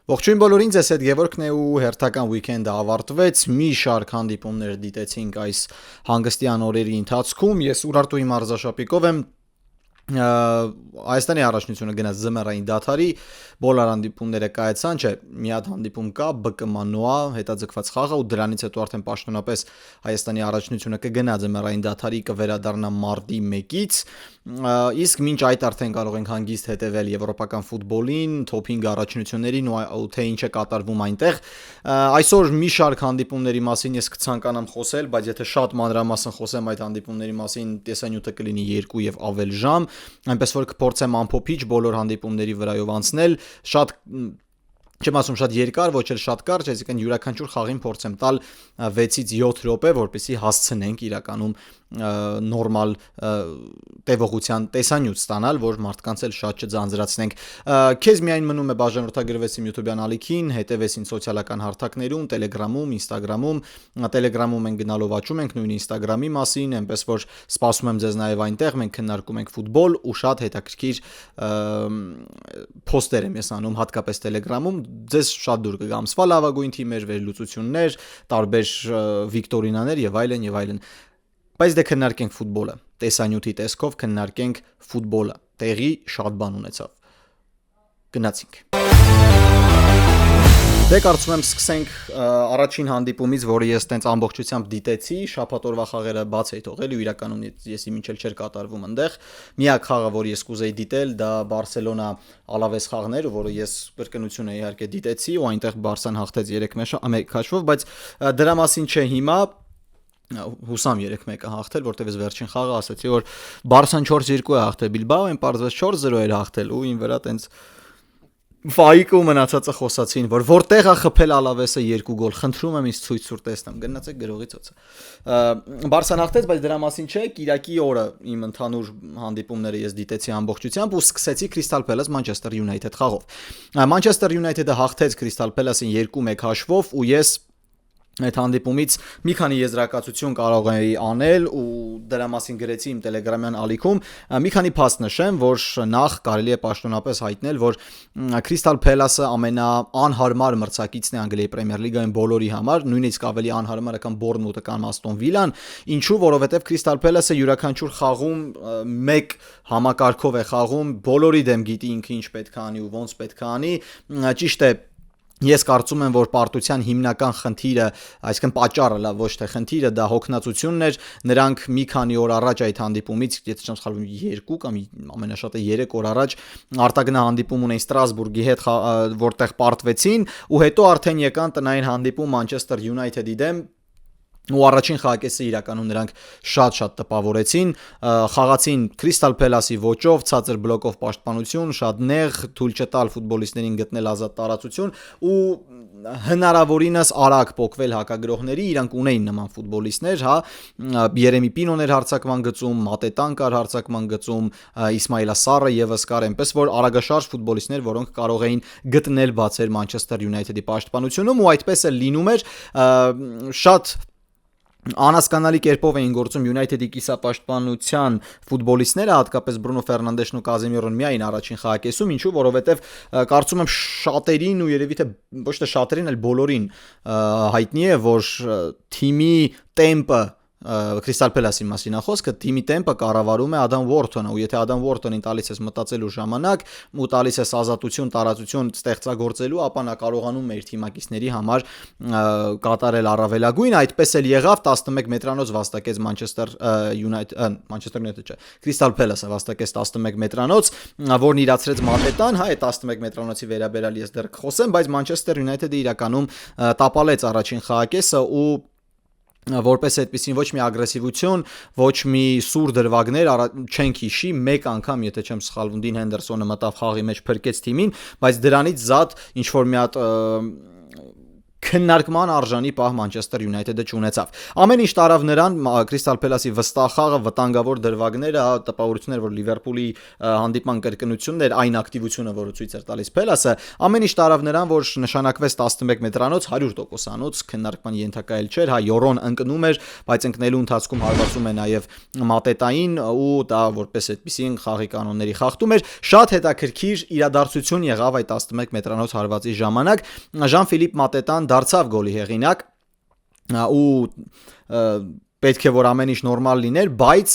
Ողջույն բոլորին, ձեզ հետ Գևորգն է ու հերթական weekend-ը ավարտվեց։ Մի շարք հանդիպումներ դիտեցինք այս հանգստյան օրերի ընթացքում։ Ես Ուրարտուի մարզաշապիկով եմ Հայաստանի առաջնությունը գնաց զմերային դաթարի, բոլոր հանդիպումները կայացան, չէ, մի հատ հանդիպում կա, ԲԿՄ-ՆՈԱ հետաձգված խաղը ու դրանից հետո արդեն պաշտոնապես Հայաստանի առաջնությունը կգնա զմերային դաթարի, կվերադառնա մարտի 1-ից, իսկ մինչ այդ արդեն կարող ենք հանգիստ հետևել եվրոպական ֆուտբոլին, top 5 առաջնություններին ու թե ինչ է կատարվում այնտեղ։ Այսօր մի շարք հանդիպումների մասին ես կցանկանամ խոսել, բայց եթե շատ մանրամասն խոսեմ այդ հանդիպումների մասին, տեսանյութը կլինի 2 եւ ավել ժամ, այնպես որ կփորձեմ ամփոփիչ բոլոր հանդիպումների վրայով անցնել, շատ չեմ ասում շատ երկար, ոչ էլ շատ կարճ, այսինքն յուրաքանչյուր խաղին փորձեմ տալ 6-ից 7 րոպե, որպեսզի հասցնենք իրականում նորմալ տևողության տեսանյութ ստանալ, որ մարդկանց էլ շատ չձանձրացնենք։ Քեզ միայն մնում է բաժանորդագրվես իմ YouTube-յան ալիքին, հետևես ինձ սոցիալական հարթակներում, Telegram-ում, Instagram-ում, Telegram-ում ենք գնալով աճում ենք նույն Instagram-ի մասին, այնպես որ սպասում եմ ձեզ նաև այնտեղ, մենք քննարկում ենք ֆուտբոլ ու շատ հետաքրքիր post-եր եմ ես անում, հատկապես Telegram-ում, ձեզ շատ դուր կգա ամսվա լավագույն թիմեր, վերլուծություններ, տարբեր վիկտորինաներ եւ այլն եւ այլն։ Բայց դե քննարկենք ֆուտբոլը, տեսանյութի տեսքով քննարկենք ֆուտբոլը, տեղի շատ բան ունեցավ։ Գնացինք։ Դե կարծում եմ սկսենք առաջին հանդիպումից, որը ես տենց ամբողջությամբ դիտեցի, շաբաթ օրվա խաղերը բաց էի թողել ու իրականում ես իմիջ էլ չէր կատարվում այնտեղ։ Միակ խաղը, որ ես կուզեի դիտել, դա Բարսելոնա Ալավես խաղն էր, որը ես կրկնություն է իհարկե դիտեցի ու այնտեղ Բարսան հաղթեց 3-1 քաշվով, բայց դրա մասին չէ հիմա հուսամ 3-1-ը հաղթել, որտեղ ես վերջին խաղը ասացի, որ Բարսան 4-2 է հաղթել Բիլբաո, այն պարզվեց 4-0 էր հաղթել ու ին վրա տենց Ֆայկը ու մնացածը խոսացին, որ որտեղ է խփել Ալավեսը 2 գոլ, խնդրում եմ ինձ ցույց ցույց տեսնեմ, գնացեք գրողի ծոցը։ Բարսան հաղթեց, բայց դրա մասին չէ, Կիրակի օրը իմ ընդհանուր հանդիպումները ես դիտեցի ամբողջությամբ ու սկսեցի Crystal Palace Manchester United խաղով։ Manchester United-ը հաղթեց Crystal Palace-ին 2-1 հաշվով ու ես այդ հանդիպումից մի քանի եզրակացություն կարող էի անել ու դրա մասին գրեցի իմ Telegram-յան ալիքում, մի քանի փաստ նշեմ, որ նախ կարելի է պաշտոնապես հայտնել, որ Crystal Palace-ը ամենաանհարմար մրցակիցն է Անգլիայի Պրեմիեր լիգայում բոլորի համար, նույնիսկ ավելի անհարմար է քան Bournemouth-ը կամ Aston Villa-ն, ինչու, որովհետև Crystal Palace-ը յուրաքանչյուր խաղում մեկ համակարգով է խաղում, բոլորի դեմ գիտի ինքը ինչ պետք է անի ու ոնց պետք է անի, ճիշտ է։ Ես կարծում եմ, որ պարտության հիմնական խնդիրը, այսինքն պատճառը, լավ, ոչ թե խնդիրը, դա հոգնածությունն էր, նրանք մի քանի օր առաջ այդ հանդիպումից, եթե չեմ սխալվում, 2 կամ ամենաշատը 3 օր առաջ արտագնա հանդիպում ունեին Ստրասբուրգի հետ, որտեղ պարտվեցին ու հետո արդեն եկան տնային հանդիպում Manchester United-ի դեմ ու առաջին խաղակեսը իրականում նրանք շատ տպավորեցին, խաղացին Crystal Palace-ի ոճով, ցածր բլոկով պաշտպանություն, շատ նեղ, թույլ չտալ ֆուտբոլիստներին գտնել ազատ տարածություն ու հնարավորինս արագ փոխվել հակագրողների, իրանք ունեին նման ֆուտբոլիստներ, հա, Երեմի Պինոն էր հարձակման գծում, Մատետան կար հարձակման գծում, Իսմայիլա Սարը եւս կար, այնպես որ արագաշարժ ֆուտբոլիստներ, որոնք կարող էին գտնել բացեր Manchester United-ի պաշտպանությունում ու այդպես էլ լինում էր, շատ անհասկանալի կերպով էին գործում United-ի կիսապաշտպանության ֆուտբոլիստները, հատկապես Բրունո Ֆերնանդեշն ու Կազեմիրոն միայն առաջին խաղակեսում, ինչու, որովհետև կարծում եմ շատերին ու երևի թե ոչ թե շատերին, այլ բոլորին հայտնի է, որ թիմի տեմպը Crystal Palace-ի մասին խոսքը, թիմի տեմպը կառավարում է Ադամ Ուորթոնը, ու եթե Ադամ Ուորթոնին տալիս ես մտածելու ժամանակ, ու տալիս ես ազատություն, տարածություն ստեղծագործելու, ապա նա կարողանում է իր թիմակիցների համար կատարել առավելագույն, այդպես էլ եղավ 11 մետրանոց վաստակեց Manchester United չէ, Crystal Palace-ը վաստակեց 11 մետրանոց, որն իրացրեց Մատետան, հա, այդ 11 մետրանոցի վերաբերյալ ես դեռ կխոսեմ, բայց Manchester United-ը իրականում տապալեց առաջին խաղակեսը ու որպես այդպեսին ոչ մի ագրեսիվություն, ոչ մի սուր դրվագներ չենք հիշի, մեկ անգամ, եթե չեմ սխալվում, Դին Հենդերսոնը մտավ խաղի մեջ փրկեց թիմին, բայց դրանից զատ ինչ որ մի հատ քննարկման արժանի պահ Manchester United-ը չունեցավ։ Ամեն ինչ տարավ նրան Crystal Palace-ի վստահ խաղը, վտանգավոր դրվագները, տպավորություններ, որ Liverpool-ի հանդիպման կրկնությունն էր, այն ակտիվությունը, որը ցույց էր տալիս Palace-ը, ամեն ինչ տարավ նրան, որ նշանակվեց 11 մետրանոց 100%-անոց քննարկման ենթակայել չէր, հա Յորոն ընկնում էր, բայց ընկնելու ընթացքում հարվածում է նաև Մատետային ու դա որպես այդպեսին խաղի կանոնների խախտում էր։ Շատ հետաքրքիր իրադարձություն եղավ այդ 11 մետրանոց հարվածի ժամանակ։ Ժան-Ֆիլիպ Մատետան դարձավ գոլի հեղինակ ու պետք է որ ամեն ինչ նորմալ լիներ, բայց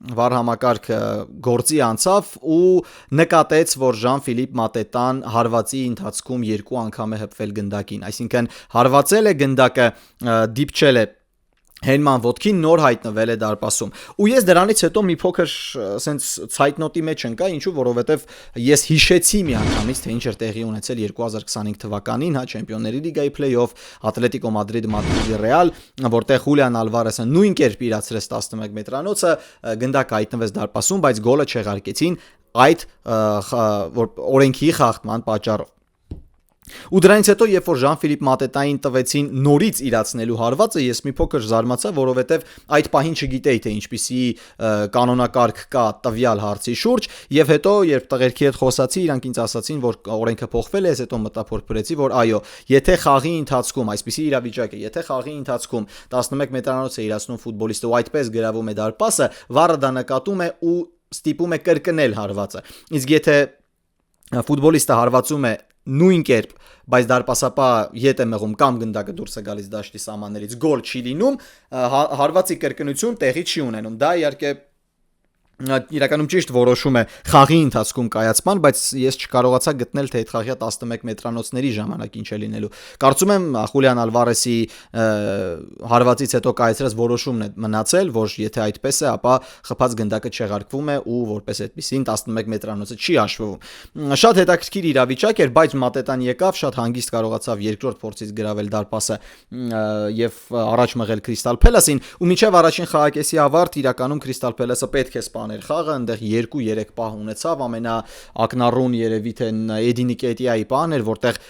վար համակարգը գործի անցավ ու նկատեց, որ Ժան-Ֆիլիպ Մատետան հարվածի ընթացքում 2 անգամ է հպվել գնդակին, այսինքն հարվածել է գնդակը, դիպչել է հենման ոտքին, նոր հայտնվել է դարպասում։ Ու ես դրանից հետո մի փոքր սենց ցայտնոտի մեջ ընկա, ինչու, որովհետև ես հիշեցի միանգամից, թե ինչ էր տեղի ունեցել 2025 թվականին, հա, Չեմպիոնների լիգայի play-off, Ատլետիկո Մադրիդի Ռեալ, որտեղ Խուլիան Ալվարեսը նույն կերպ իրացրեց 11 մետրանոցը, գնդակը հայտնվեց դարպասում, բայց գոլը չեղարկեցին այդ օրենքի խախտման պատճառով։ Ու դրանից հետո, երբ որ Ժան-Ֆիլիպ Մատետային տվեցին նորից իրացնելու հարվածը, ես մի փոքր զարմացա, որովհետև այդ պահին չգիտեի, թե ինչպիսի կանոնակարգ կա տվյալ հարցի շուրջ, եւ հետո, երբ տղերքի հետ խոսացի, իրանք ինձ ասացին, որ օրենքը փոխվել է, ես հետո մտափորփրեցի, որ այո, եթե խաղի ընթացքում, այսպիսի իրավիճակ է, եթե խաղի ընթացքում 11 մետրանոց է իրացնում ֆուտբոլիստը ու այդպես գրավում է դարպասը, վարը դա նկատում է ու ստիպում է կրկնել հարվածը։ Իսկ եթե ֆուտբոլիստը հարվածում է նույն կերպ, բայց դարպասապահ ետ է մղում կամ գնդակը դուրս է գալիս դաշտի սահմաններից, գոլ չի լինում, հարվածի կրկնություն տեղի չի ունենում։ Դա իհարկե իրականում ճիշտ որոշում է խաղի ընթացքում կայացման, բայց ես չկարողացա գտնել, թե այդ խաղի 11 մետրանոցների ժամանակ ինչ է լինելու։ Կարծում եմ Խուլիան Ալվարեսի հարվածից հետո կայացրած որոշումն է մնացել, որ եթե այդպես է, ապա խփած գնդակը չեղարկվում է ու որպես այդպեսին 11 մետրանոցը չի հաշվվում։ Շատ հետաքրքիր իրավիճակ էր, բայց Մատետան եկավ, շատ հանգիստ կարողացավ երկրորդ փորձից գրավել դարպասը եւ առաջ մղել Crystal Palace-ին, ու մինչեւ առաջին խաղակեսի ավարտ իրականում Crystal Palace-ը պետք է խաղը այնտեղ 2-3 պահ ունեցավ, ամենաակնառուն երևի թե Էդի Նիկետիայի պահն էր, որտեղ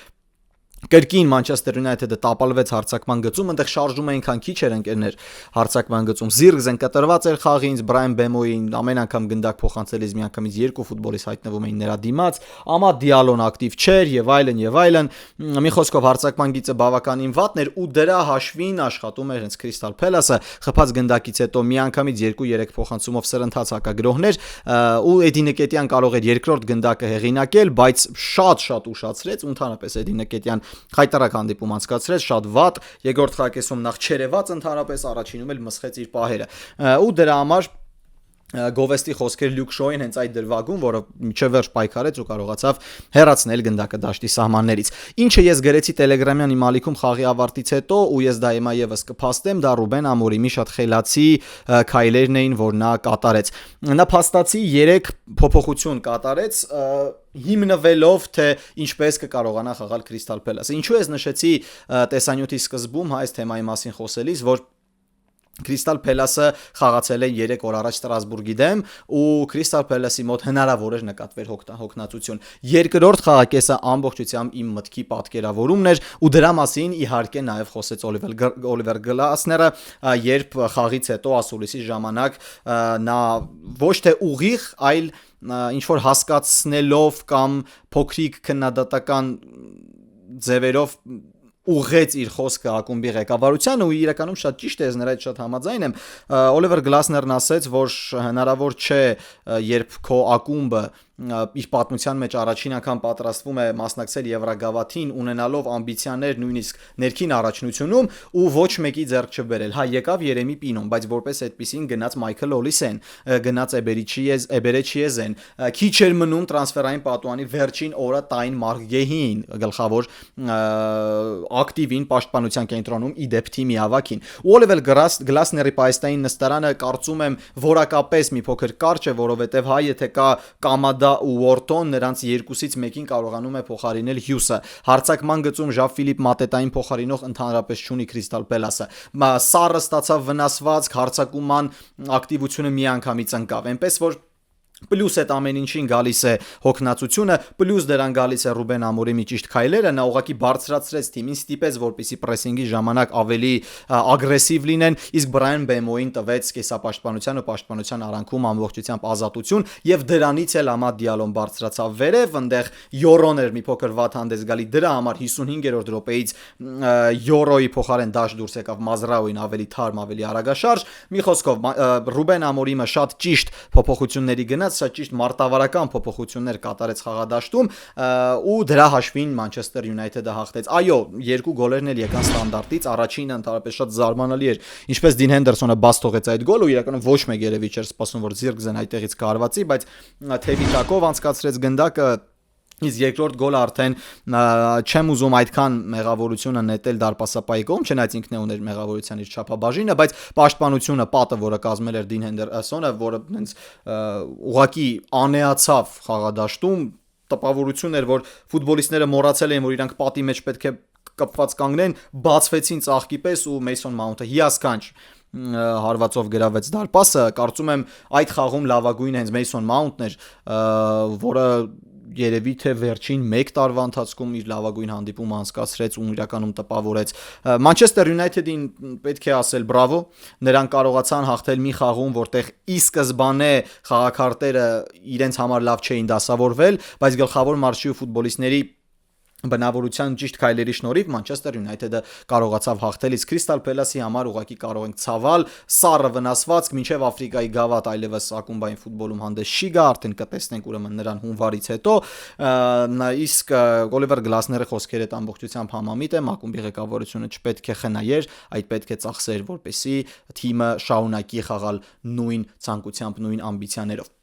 կրկին Manchester United-ը տապալվեց հարցակման գծում, այնտեղ շարժումը այնքան քիչ էր ընկերներ հարցակման գծում։ Զիրգզեն կտրված էր խաղից, Բրայան Բեմոյին ամեն անգամ գնդակ փոխանցելիս միանգամից 2 ֆուտբոլիստ հայտնվում էին նրա դիմաց, Ամադ Դիալոն ակտիվ չէր եւ այլն եւ այլն։ Մի խոսքով հարցակման գիծը բավականին վատն էր ու դրա հաշվին աշխատում էր հենց Crystal Palace-ը, խփած գնդակից հետո միանգամից 2-3 փոխանցումով սրընթաց հակագրողներ ու Էդի Նիկետիան կարող էր երկրորդ գնդակը հեղինակել, բայց շատ ուշացրեց, ընդհանրապես Էդի Նիկետիան խայտարակ հանդիպում անցկացրեց, շատ վատ, երկրորդ խաղակեսում նախ չերևաց ընդհանրապես, առաջինում էլ մսխեց իր պահերը։ Ու դրա համար Գովեստի խոսքեր Լյուկ Շոին հենց այդ դրվագում, որը մինչև վերջ պայքարեց ու կարողացավ հեռացնել գնդակը դաշտի սահմաններից։ Ինչը ես գրեցի Telegram-յան իմ ալիքում խաղի ավարտից հետո, ու ես դա հիմա եւս կփաստեմ, դա Ռուբեն Ամորիմի շատ խելացի քայլերն էին, որ նա կատարեց։ Նա փաստացի 3 փոփոխություն կատարեց, հիմնվելով թե ինչպես կկարողանա խաղալ Crystal Palace-ը։ Ինչու ես նշեցի տեսանյութի սկզբում այս թեմայի մասին խոսելիս, որ Crystal Palace-ը խաղացել է 3 օր առաջ Ստրասբուրգի դեմ ու Crystal Palace-ի մոտ հնարավոր էր նկատվել հոգնածություն։ Երկրորդ խաղակեսը ամբողջությամբ իմ մտքի պատկերավորումն էր ու դրա մասին իհարկե նաև խոսեց Օլիվեր Գլասները, երբ խաղից հետո ասուլիսի ժամանակ նա ոչ թե ուղիղ, այլ ինչ որ հասկացնելով կամ փոքրիկ քննադատական ձևերով ուղղեց իր խոսքը ակումբի ղեկավարությանը ու իրականում շատ ճիշտ է, ես նրա հետ շատ համաձայն եմ։ Օլիվեր Գլասներն ասաց, որ հնարավոր չէ, երբ քո ակումբը իր պատմության մեջ առաջին անգամ պատրաստվում է մասնակցել Եվրագավաթին, ունենալով ամբիցիաներ նույնիսկ ներքին առաջնությունում ու ոչ մեկի ձեռք չբերել։ Հա, եկավ Երեմի Պինոն, բայց որպես այդպեսին գնաց Մայքլ Օլիսեն, գնաց Էբերեչիեզեն, քիչ էր մնում տրանսֆերային պատուհանի վերջին օրը տային Մարկ Գեհին, գլխավոր ակտիվին պաշտպանության կենտրոնում իդեպ թիմի ավակին։ Ու Օլիվեր Գլասների պայստային նստարանը կարծում եմ որակապես մի փոքր կարճ է, որովհետև հա եթե կա Կամադա ու Ուորտոն, նրանց երկուսից մեկին կարողանում է փոխարինել Հյուսը։ Հարցակման գծում Ժան-Ֆիլիպ Մատետային փոխարինող ընդհանրապես չունի Crystal Palace-ը։ Սարը ստացավ վնասվածք, հարցակուման ակտիվությունը միանգամից ընկավ, այնպես որ Պլյուս այդ ամեն ինչին գալիս է հոգնածությունը, պլյուս դրան գալիս է Ռուբեն Ամորիմի ճիշտ քայլերը, նա ուղղակի բարձրացրեց թիմին, ստիպեց, որպեսզի պրեսինգի ժամանակ ավելի ագրեսիվ լինեն, իսկ Բրայան Բեմոյին տվեց կեսապաշտպանության ու պաշտպանության արանքում ամբողջությամբ ազատություն, եւ դրանից էլ Ամադ Դիալոն բարձրացավ վերև, այնտեղ Յորոն էր մի փոքր վատ հանդես գալի, դրա համար 55-րդ րոպեից Յորոյի փոխարեն դաշ դուրս եկավ Մազրաուին ավելի թարմ, ավելի արագաշարժ, մի խոսքով Ռուբեն Ամորիմը շատ ճիշտ փոփոխությունների գնաց, շատ ճիշտ մարտավարական փոփոխություններ կատարեց խաղադաշտում ու դրա հաշվին Մանչեսթեր Յունայթեդը հաղթեց։ Այո, երկու գոլերն էլ եկան ստանդարտից, առաջինը ընդհանրապես շատ զարմանալի էր, ինչպես Դին Հենդերսոնը բաց թողեց այդ գոլը ու իրականում ոչ մեկ երևի չէր սպասում, որ Զիրկզեն այդտեղից կարվածի, բայց թևի տակով անցկացրեց գնդակը։ Իսկ երկրորդ գոլը արդեն չեմ ուզում այդքան մեղավորությունը նետել դարպասապայի կողմ, չնայած ինքն է ուներ մեղավորության իր չափաբաժինը, բայց պաշտպանությունը պատը, որը կազմել էր Դին Հենդերսոնը, որը հենց ուղակի անեացավ խաղադաշտում, տպավորություն էր, որ ֆուտբոլիստները մոռացել էին, որ իրանք պատի մեջ պետք է կպված կանգնեն, բացվեցին ծաղկի պես ու Մեյսոն Მაունթը հիասքանչ հարվածով գրավեց դարպասը, կարծում եմ այդ խաղում լավագույնը հենց Մեյսոն Მაունթն էր, որը երևի թե վերջին 1 տարվա ընթացքում իր լավագույն հանդիպումը անցկացրեց ու իրականում տպավորեց Մանչեսթեր Յունայթեդին պետք է ասել բրավո, նրանք կարողացան հաղթել մի խաղում, որտեղ ի սկզբանե խաղաքարտերը իրենց համար լավ չէին դասավորվել, բայց գլխավոր մարշի ու ֆուտբոլիստների բնավորության ճիշտ քայլերի շնորհիվ Մանչեսթեր Յունայթեդը կարողացավ հաղթել, իսկ Քրիստալ Փելասի համար ուղղակի կարող ենք ցավալ, սառը վնասվածք, մինչև Աֆրիկայի գավաթ այլևս ակումբային ֆուտբոլում հանդես չի գա, արդեն կտեսնենք ուրեմն նրան հունվարից հետո, իսկ Օլիվեր Գլասները խոսքեր այդ ամբողջությամբ համամիտ եմ, ակումբի ղեկավարությունը չպետք է խնայեր, այդ պետք է ծախսեր, որպեսզի թիմը շարունակի խաղալ նույն ցանկությամբ, նույն ամբիցիաներով։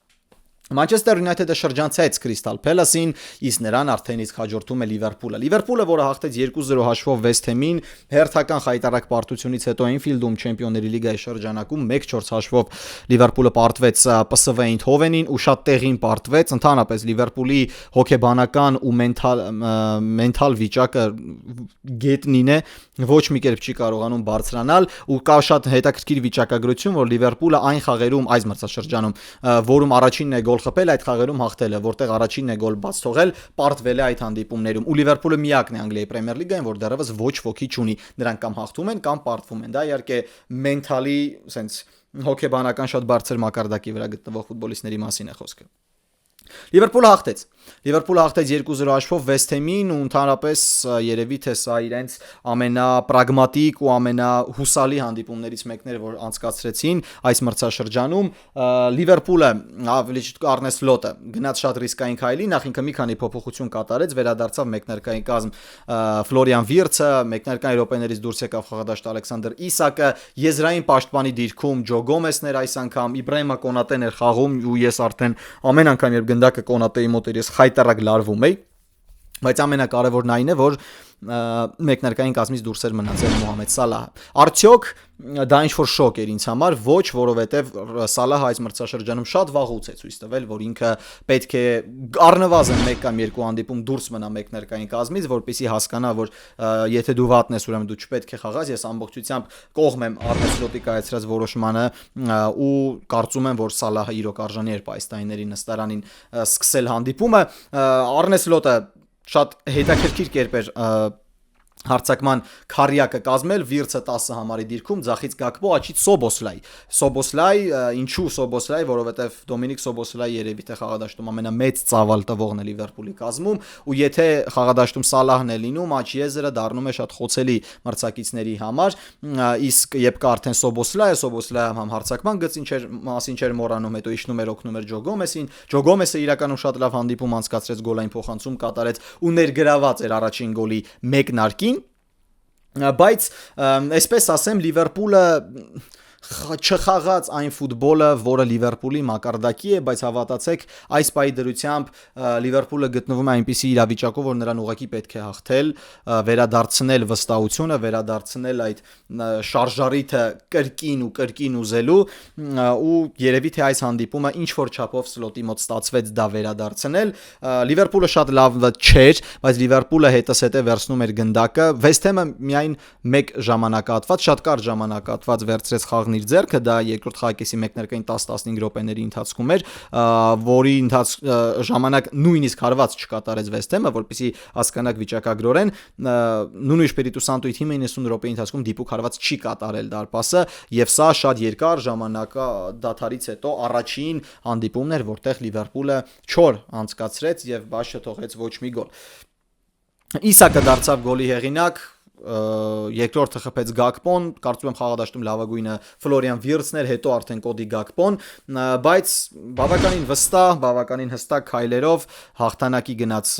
Մանչեսթեր Յունայթեդը շրջանցեց Քրիստալ Փելասին, իսկ նրան արդեն իսկ հաջորդում է Լիվերպուլը։ Լիվերպուլը, որը հաղթեց 2-0 հաշվով Վեսթ Հեմին, հերթական խայտարակ պարտությունից հետո Էնֆիլդում Չեմպիոնների լիգայի շրջանակում 1-4 հաշվով Լիվերպուլը պարտվեց PSV Eindhoven-ին ու շատ տեղին պարտվեց։ Ընդհանրապես Լիվերպուլի հոգեբանական ու մենթալ վիճակը գետնին է, ոչ մի կերպ չի կարողանում բարձրանալ ու կա շատ հետաքրքիր վիճակագրություն, որ Լիվերպուլը այն խաղերում այս մրցաշրջանում, որում առաջինն է գոլ խփել, այդ խաղերում հաղթել է, որտեղ առաջինն է գոլ բաց թողել, պարտվել է այդ հանդիպումներում։ Ու Լիվերպուլը միակն է Անգլիայի Պրեմիեր լիգայում, որ դեռևս ոչ ոքի չունի։ Նրանք կամ հաղթում են, կամ պարտվում են։ Դա իհարկե մենթալի, sense հոգեբանական շատ բարձր մակարդակի վրա գտնվող ֆուտբոլիստների մասին է խոսքը։ Լիվերպուլը հաղթեց 2-0 հաշվով Վեսթ Հեմին ու ընդհանրապես երևի թե սա իրենց ամենապրագմատիկ ու ամենահուսալի հանդիպումներից մեկն էր, որ անցկացրեցին այս մրցաշրջանում։ Լիվերպուլը ավելի ճիշտ Արնե Սլոտը գնաց շատ ռիսկային քայլի, նախ ինքը մի քանի փոփոխություն կատարեց, վերադարձավ մեկնարկային կազմ Ֆլորիան Վիրցը, մեկնարկային րոպեներից դուրս եկավ խաղադաշտ Ալեքսանդր Իսակը, եզրային պաշտպանի դիրքում Ջո Գոմեսն էր այս անգամ, Իբրահիմա Կոնատեն էր խաղում ու ես արդեն ամեն անգամ երբ գնդակը Կոնատեի մոտ էր, ես խայտարակ լարվում էի, բայց ամենակարևորն այն է, որ մեկնարկային կազմից դուրս էր մնացել Մոհամեդ Սալահը։ Արդյոք դա ինչ-որ շոկ էր ինձ համար, ոչ, որովհետև Սալահը այս մրցաշրջանում շատ վաղուց է ցույց տվել, որ ինքը պետք է առնվազն 1 կամ 2 հանդիպում դուրս մնա մեկնարկային կազմից, որպեսզի հասկանա, որ եթե դու վատն ես, ուրեմն դու չպետք է խաղաս, ես ամբողջությամբ կողմ եմ Արնե Սլոտի կայացրած որոշմանը ու կարծում եմ, որ Սալահը իրոք արժանի էր պայստայինների նստարանին սկսել հանդիպումը։ Արնե Սլոտը շատ հետաքրքիր կերպ էր հարցակման քարյակը կազմել, Վիրցը 10 համարի դիրքում, ձախից Գակպո, աչից Սոբոսլայ, ինչու Սոբոսլայ, որովհետև Դոմինիկ Սոբոսլայ երևի թե խաղադաշտում ամենամեծ ծավալ տվողն է Լիվերպուլի կազմում, ու եթե խաղադաշտում Սալահն է լինում, Աչիեզերը դառնում է շատ խոցելի մրցակիցների համար, իսկ երբ կա արդեն Սոբոսլայը համ հարցակման մասին չէր մոռանում, հետո իջնում էր օգնում էր Ջո Գոմեսին, Ջո Գոմեսը իրականում շատ լավ հանդիպում անցկացրեց, գոլային փոխանցում կատարեց ու ներգրաված էր առաջին գոլի մեկնարկին, բայց այսպես ասեմ Լիվերպուլը չխաղաց այն ֆուտբոլը, որը Լիվերպուլի մակարդակի է, բայց հավատացեք, այս պայի դրությամբ Լիվերպուլը գտնվում է այնպիսի իրավիճակում, որ նրան ուղղակի պետք է հաղթել, վերադարձնել վստահությունը, վերադարձնել այդ շարժարիթը կրկին ուզելու ու երևի թե այս հանդիպումը ինչ որ չափով Սլոտի մոտ ստացվեց դա վերադարձնել։ Լիվերպուլը շատ լավ չէր, բայց Լիվերպուլը հետզհետե վերցնում էր գնդակը։ Վեսթ Հեմը միայն մեկ ժամանակահատված, շատ կարճ ժամանակահատված վերցրեց խաղն առն իր ձեռքը, դա երկրորդ խաղակեսի մեկնարկային 10-15 րոպեների ընթացքում էր, որի ժամանակ նույնիսկ հարված չկատարեց West Ham-ը, որպեսզի հասկանաք վիճակագրորեն, Նունո Էսպիրիտու Սանտոյի թիմը 90 րոպեի ընթացքում դիպուկ հարված չի կատարել դարպասը, եւ սա շատ երկար ժամանակա դադարից հետո առաջին հանդիպումն էր, որտեղ Լիվերպուլը 4 անցկացրեց եւ բաց չթողեց ոչ մի գոլ։ Իսակը դարձավ գոլի հեղինակ, երկրորդը խփեց Գակպոն, կարծում եմ խաղադաշտում լավագույնը Ֆլորիան Վիրցն էր, հետո արդեն Կոդի Գակպոն, բայց բավականին վստահ, բավականին հստակ քայլերով հաղթանակի գնաց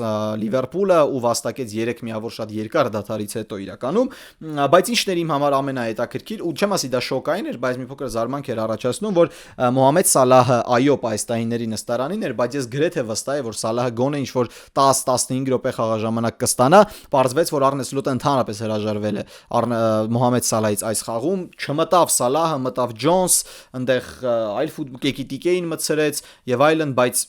Լիվերպուլը ու վաստակեց 3 միավոր շատ երկար դադարից հետո իրականում, բայց ինչն էր իմ համար ամենահետաքրքիր, ու չեմ ասի դա շոկային էր, բայց մի փոքր զարմանք էր առաջացնում, որ Մոհամեդ Սալահը այո պայստայինների նստարանին էր, բայց ես գրեթե վստահ եմ, որ Սալահը գոնե ինչ-որ 10-15 րոպե խաղաժամանակ կստանա, պարզվեց, որ Արնե Սլոտը ընդհանրապես հրաժարվել է Մոհամեդ Սալահից այս խաղում, չմտավ Սալահը, մտավ Ջոնս, այնտեղ այլ ֆուտբոլկեկիտիկ մտցրեց եւ այլն, բայց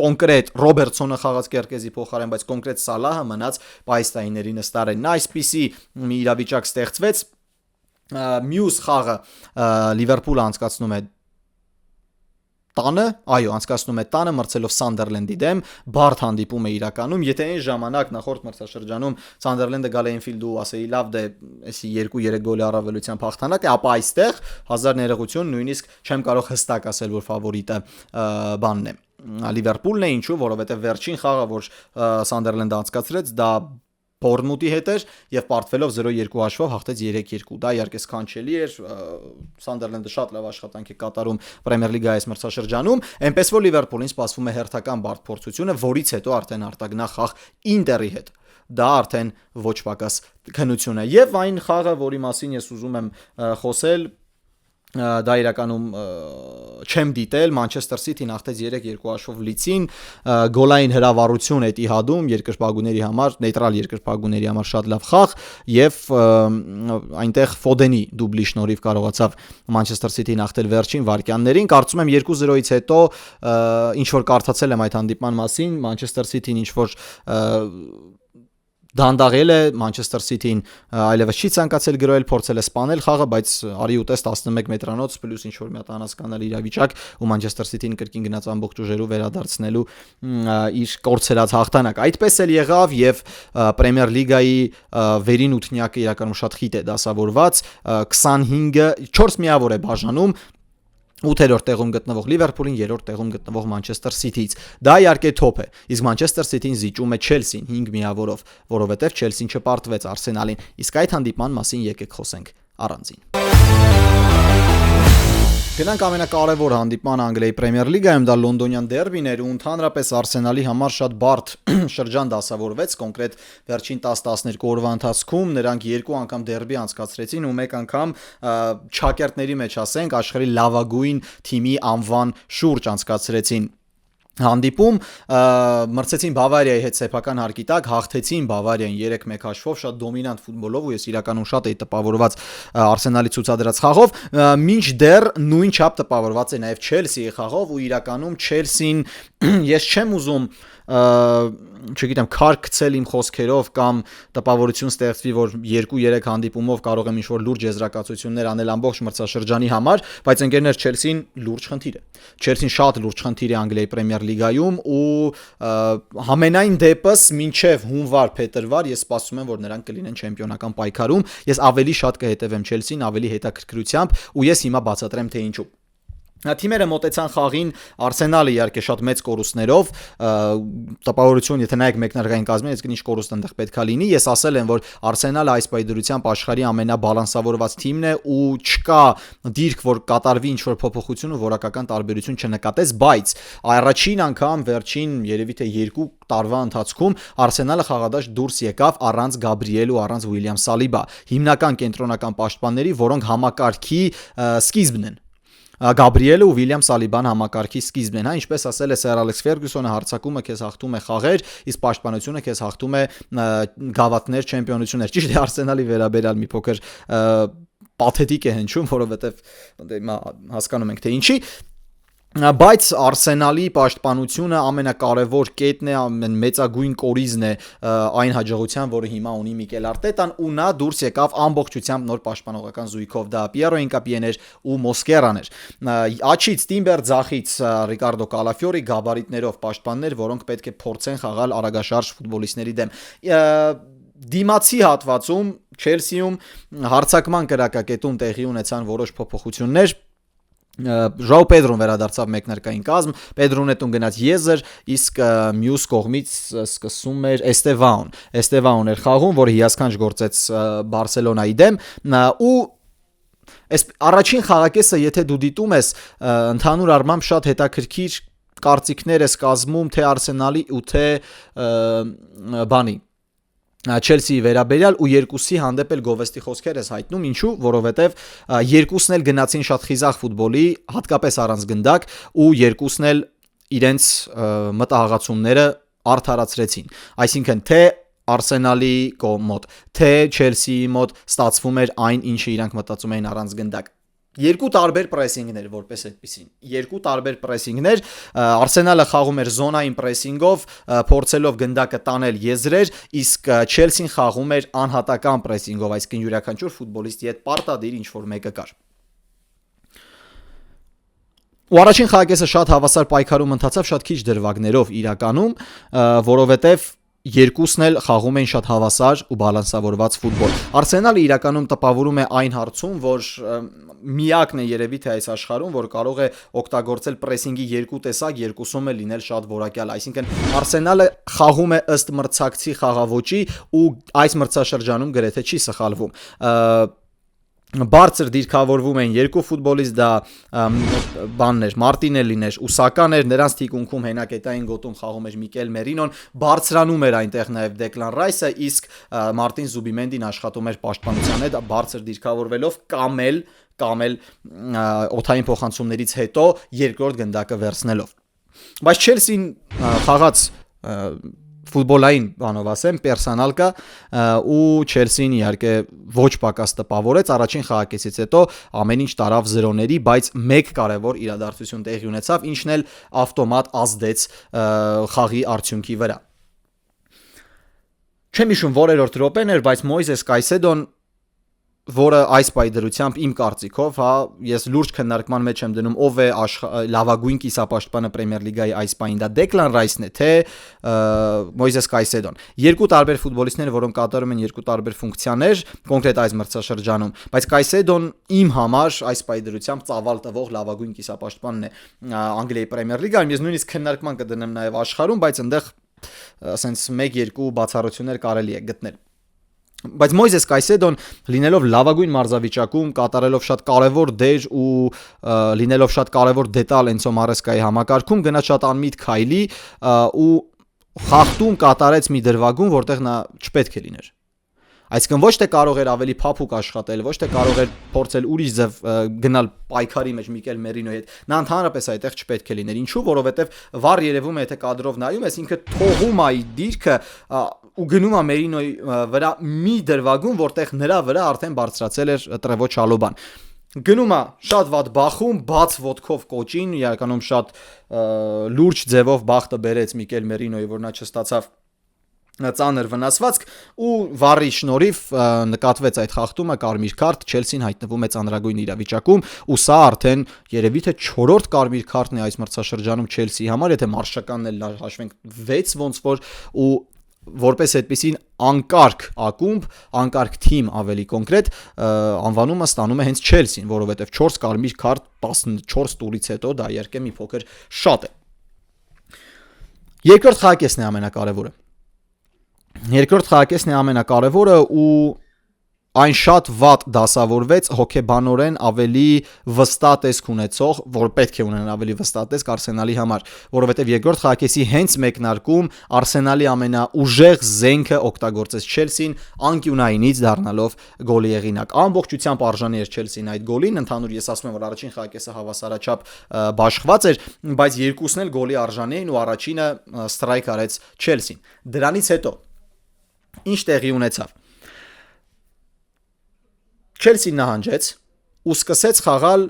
կոնկրետ Ռոբերտսոնը խաղաց կերկեզի փոխարեն, բայց կոնկրետ Սալահը մնաց պայստայինների նստարենն։ Այսպիսի մի իրավիճակ ստեղծվեց, մյուս խաղը Լիվերպուլը անցկացնում է անցկացնում է տանը մրցելով Սանդերլենդի դեմ, բարդ հանդիպում է իրականում, եթե այն ժամանակ նախորդ մրցաշրջանում Սանդերլենդը գալ Էնֆիլդ ու ասեի լավ դե էսի 2-3 գոլի առավելությամբ հաղթանակ է, ապա այստեղ հազար ներողություն, նույնիսկ չեմ կարող հստակ ասել, որ ֆավորիտը բանն է Լիվերպուլն է, ինչու, որովհետև վերջին խաղը, որ Սանդերլենդը անցկացրեց, դա Բորնմութի հետ էր եւ պարտվելով 0-2 հաշվով հաղթեց 3-2։ Դա իհարկե սքանչելի էր, Սանդերլենդը շատ լավ աշխատանք է կատարում Պրեմիեր լիգայի այս մրցաշրջանում, այնպես որ Լիվերպուլին սպասվում է հերթական բարդ փորձությունը, որից հետո արդեն արտագնա խաղ Ինտերի հետ։ Դա արդեն ոչ պակաս քննություն է։ Եվ այն խաղը, որի մասին ես ուզում եմ խոսել, դա իրականում չեմ դիտել, Մանչեսթեր Սիթին հաղթեց 3-2 հաշվով Լիցին, գոլային հրավառություն Էտիհադում երկրպագուների համար, նեյտրալ երկրպագուների համար շատ լավ խաղ եւ այնտեղ Ֆոդենի դուբլի շնորհիվ կարողացավ Մանչեսթեր Սիթին հաղթել վերջին վայրկյաններին, կարծում եմ 2-0-ից հետո ինչ որ կարդացել եմ այդ հանդիպման մասին, Մանչեսթեր Սիթին ինչ որ դանդաղել է, Մանչեսթեր Սիթին այլևս չի ցանկացել գրոել, փորձել է սպանել խաղը, բայց արի ուտես 11 մետրանոց պլյուս ինչ որ մի հատ անհասկանալի իրավիճակ ու Մանչեսթեր Սիթին կրկին գնաց ամբողջ ուժերով վերադարձնելու իր կորցրած հաղթանակ։ Այդպես էլ եղավ եւ Պրեմիեր լիգայի վերին ութնյակը իրականում շատ խիտ է դասավորված, 25-ը 4 միավոր է բաժանում 8-րդ տեղում գտնվող Լիվերպուլին, 3-րդ տեղում գտնվող Մանչեսթեր Սիթիից։ Դա իհարկե թոփ է։ Իսկ Մանչեսթեր Սիթին զիջում է Չելսին 5 միավորով, որովհետև Չելսին չպարտվեց Արսենալին։ Իսկ այդ հանդիպման մասին եկեք խոսենք առանձին։ Գնանք ամենակարևոր հանդիպման Անգլիայի Պրեմիեր լիգայում, դա լոնդոնյան դերբին էր ու ընդհանրապես Արսենալի համար շատ բարդ շրջան դասավորվեց, կոնկրետ վերջին 10-12 օրվա ընթացքում նրանք 2 անգամ դերբի անցկացրեցին ու 1 անգամ չակերտների մեջ ասենք աշխարհի լավագույն թիմի անվան շուրջ անցկացրեցին հանդիպում, մրցեցին Բավարիայի հետ սեփական հարկի տակ, հաղթեցին Բավարիային 3-1 հաշվով, շատ դոմինանտ ֆուտբոլով ու ես իրականում շատ էի տպավորված Արսենալի ցուցադրած խաղով, մինչդեռ նույն չափ տպավորված է նաև Չելսիի խաղով ու իրականում Չելսին ես չեմ ուզում չգիտեմ քար գցել իմ խոսքերով կամ տպավորություն ստեղծվի, որ 2-3 հանդիպումով կարող եմ ինչ-որ լուրջ եզրակացություններ անել ամբողջ մրցաշրջանի համար, բայց ընկերներ Չելսին լուրջ խնդիր է։ Չելսին շատ լուրջ խնդիր է Անգլիայի Պրեմիեր լիգայում ու համենայն դեպս մինչև հունվար-փետրվար ես սպասում եմ, որ նրանք կլինեն չեմպիոնական պայքարում։ Ես ավելի շատ կհետևեմ Չելսին, ավելի հետաքրքրությամբ ու ես հիմա բացատրեմ թե ինչու։ Թիմերը մոտեցան խաղին, Արսենալը իհարկե շատ մեծ կորուստներով, տպավորություն, եթե նայեք մեկնարկային կազմին, այսինքն ինչ կորուստ այնտեղ պետքա լինի, ես ասել եմ, որ Արսենալը այս պայդրությամբ աշխարհի ամենաբալանսավորված թիմն է ու չկա դիրք, որ կատարվի ինչ-որ փոփոխություն ու որակական տարբերություն չնկատես, բայց առաջին անգամ վերջին երևի թե 2 տարվա ընթացքում Արսենալը խաղադաշտ դուրս եկավ առանց Գաբրիել ու առանց Ուիլյամ Սալիբա, հիմնական կենտրոնական պաշտպանների, որոնք համակարգի սկիզբն են։ Գաբրիելը ու Ուիլյամ Սալիբան համակարգի սկիզբն են, հա, ինչպես ասել է Սեր Ալեքս Ֆերգյուսոնը, հարձակումը քեզ հաղթում է խաղեր, իսկ պաշտպանությունը քեզ հաղթում է գավաթներ, չեմպիոնություններ։ Ճիշտ է, Արսենալի վերաբերյալ մի փոքր պաթետիկ է հնչում, որովհետև հիմա հասկանում ենք թե ինչի։ Բայց Արսենալի պաշտպանությունը ամենակարևոր կետն է, մեծագույն կորիզն է այն հաջողության, որը հիմա ունի Միկել Արտետան, ու նա դուրս եկավ ամբողջությամբ նոր պաշտպանողական զույգով, դա Պիերո Ինկապիեն էր ու Մոսկերան էր։ Աչից Տիմբեր, ձախից Ռիկարդո Կալաֆյորի գաբարիտներով պաշտպաններ, որոնք պետք է փորձեն խաղալ արագաշարժ ֆուտբոլիստների դեմ։ Դիմացի հատվածում Չելսիում հարձակման կրակակետում տեղի ունեցան որոշ փոփոխություններ։ Ժաու Պեդրոն վերադարձավ մեկնարկային կազմ, Պեդրոն հետուն գնաց Եզեր, իսկ մյուս կողմից սկսում էր Էստևաուն էր խաղում, որը հիասքանչ գործեց Բարսելոնայի դեմ, ու առաջին խաղակեսը, եթե դու դիտում ես, ընդհանուր առմամբ շատ հետաքրքիր կարծիքներ ես կազմում թե Արսենալի ու թե բանի Չելսիի վերաբերյալ, ու երկուսի հանդեպ էլ գովեստի խոսքեր ես հայտնում, ինչու, որովհետև երկուսն էլ գնացին շատ խիզախ ֆուտբոլի, հատկապես առանց գնդակ, ու երկուսն էլ իրենց մտահղացումները արդարացրեցին։ Այսինքն թե Արսենալի մոտ, թե Չելսիի մոտ ստացվում էր այն, ինչը իրանք մտածում էին առանց գնդակ։ Երկու տարբեր պրեսինգներ, որպես այդպեսին։ Երկու տարբեր պրեսինգներ, Արսենալը խաղում էր զոնային պրեսինգով, փորձելով գնդակը տանել եզրեր, իսկ Չելսին խաղում էր անհատական պրեսինգով, այսինքն յուրաքանչյուր ֆուտբոլիստի հետ պարտադիր ինչ-որ մեկը կար։ Ու առաջին խաղակեսը շատ հավասար պայքարում ընթացավ, շատ քիչ դրվագներով իրականում, որովհետև երկուսն էլ խաղում էին շատ հավասար ու բալանսավորված ֆուտբոլ։ Արսենալը իրականում տպավորում է այն հարցում, որ միակն է երևի թե այս աշխարհում, որ կարող է օգտագործել պրեսինգի երկու տեսակ, երկուսում է լինել շատ որակյալ։ Այսինքն Արսենալը խաղում է ըստ մրցակցի խաղաոճի ու այս մրցաշրջանում գրեթե չի սխալվում։ Բարձր դիրքավորվում են երկու ֆուտբոլիստ, դա բանն էր, Մարտինելին էր, Ուսական էր, նրանց թիկունքում հենակետային գոտում խաղում էր Միկել Մերինոն, բարձրանում էր այնտեղ նաև Դեկլան Ռայսը, իսկ Մարտին Զուբիմենդին աշխատում էր պաշտպանության հետ, բարձր դիրքավորվելով կամ էլ օթային փոխանցումներից հետո երկրորդ գնդակը վերցնելով։ Բայց Չելսին խաղաց ֆուտբոլային բանով ասեմ, պերսոնալ կա, ու Չելսին իհարկե ոչ պակաս տպավորեց, առաջին խաղակեսից հետո ամեն ինչ տարավ 0-ների, բայց մեկ կարևոր իրադարձություն տեղի ունեցավ, ինչն էլ ավտոմատ ազդեց խաղի արդյունքի վրա։ Չեմ հիշում որերորդ րոպեն էր, բայց Մոյզես Կայսեդոն, որը այս պայդրությամբ իմ կարծիքով, ես լուրջ քննարկման մեջ եմ դնում, ով է լավագույն կիսապաշտպանը Պրեմիեր լիգայի այս պահին, դա Դեկլան Ռայսն է, թե Մոյզես Կայսեդոն։ Երկու տարբեր ֆուտբոլիստներ, որոնք կատարում են երկու տարբեր ֆունկցիաներ, կոնկրետ այս մրցաշրջանում, բայց Կայսեդոն իմ համար այս պայդրությամբ ծավալ տվող լավագույն կիսապաշտպանն է Անգլիայի Պրեմիեր լիգայում։ Ես նույնիսկ քննարկման կդնեմ նաև աշխարհում, բայց այնտեղ ասենց 1-2 բացառություններ կարելի է գտնել։ Բայց Մոյզես Կայսեդոն, լինելով լավագույն մարզավիճակում, կատարելով շատ կարևոր դեր ու լինելով շատ կարևոր դետալ Էնցո Մարեսկայի համակարգում, գնաց շատ անմիտ քայլի ու խախտում կատարեց մի դրվագում, որտեղ նա չպետք է լիներ։ Այսինքն ոչ թե կարող էր ավելի փափուկ աշխատել, ոչ թե կարող էր փորձել ուրիշ ձև գնալ պայքարի մեջ Միկել Մերինոյի հետ։ Նա ընդհանրապես այդտեղ չպետք է լիներ։ Ինչու՞, որովհետև վառ երևում է, եթե կադրով նայում ես, ինքը թողում է այդ դիրքը ու գնում է Մերինոյի վրա մի դրվագում, որտեղ նրա վրա արդեն բարձրացել էր Տրևո Չալոբան։ Գնում է շատ վատ բախում, բաց ոտքով կոճին, իրականում շատ լուրջ ձևով բախտը բերեց Միկել Մերինոյի, որ նա չստացավ ծանր վնասվածք, ու վառի շնորհիվ նկատվեց այդ խախտումը, կարմիր քարտ, Չելսին հայտնվում է ծանրագույն իրավիճակում, ու սա արդեն երևի թե 4-րդ կարմիր քարտն է այս մրցաշրջանում Չելսիի համար, եթե մարշականն էլ հաշվենք 6 ոնց որ, ու որպես այդպեսին անկարգ ակումբ, անկարգ թիմ ավելի կոնկրետ, անվանումը ստանում է հենց Չելսին, որովհետև 4 կարմիր քարտ 14 տուրից հետո դա իհարկե մի փոքր շատ է։ Երկրորդ խաղակեսն է ամենակարևորը։ Երկրորդ խաղակեսն է ամենակարևորը ու այն շատ վատ դասավորվեց հոգեբանորեն ավելի վստահ տեսք ունեցող, որ պետք է ունենան ավելի վստահ տեսք Արսենալի համար, որովհետև երկրորդ խաղակեսի հենց մեկնարկում Արսենալի ամենաուժեղ զենքը օգտագործեց Չելսին, անկյունայինից դառնալով գոլի եղինակ։ Ամբողջությամբ արժանի էր Չելսին այդ գոլին, ընդհանուր ես ասում եմ, որ առաջին խաղակեսը հավասարաչափ բաշխված էր, բայց երկուսն էլ գոլի արժանի էին ու առաջինը ստրայք արեց Չելսին։ Դրանից հետո ինչ տեղի ունեցավ։ Չելսին նահանջեց ու սկսեց խաղալ